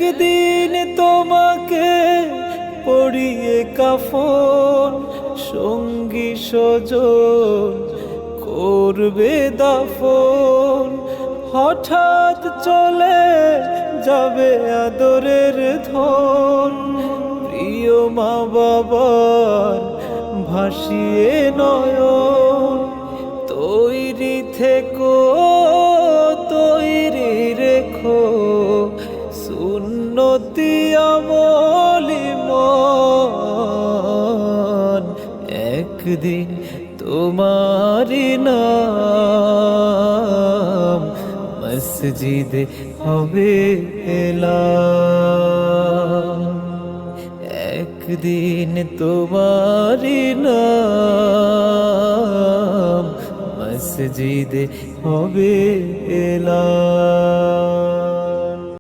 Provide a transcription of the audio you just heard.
একদিন তোমাকে পরিয়ে কাফন, সঙ্গী স্বজন করবে দাফন। হঠাৎ চলে যাবে আদরের ধন, প্রিয় মা বাবার ভাসিয়ে নয়ন। তৈরি থেকো, তৈরি রেখো সুন্নতি আমলি মন। একদিন তোমারি নাম মসজিদে হবে এলান। একদিন তোমারি নাম মসজিদে হবে এলান।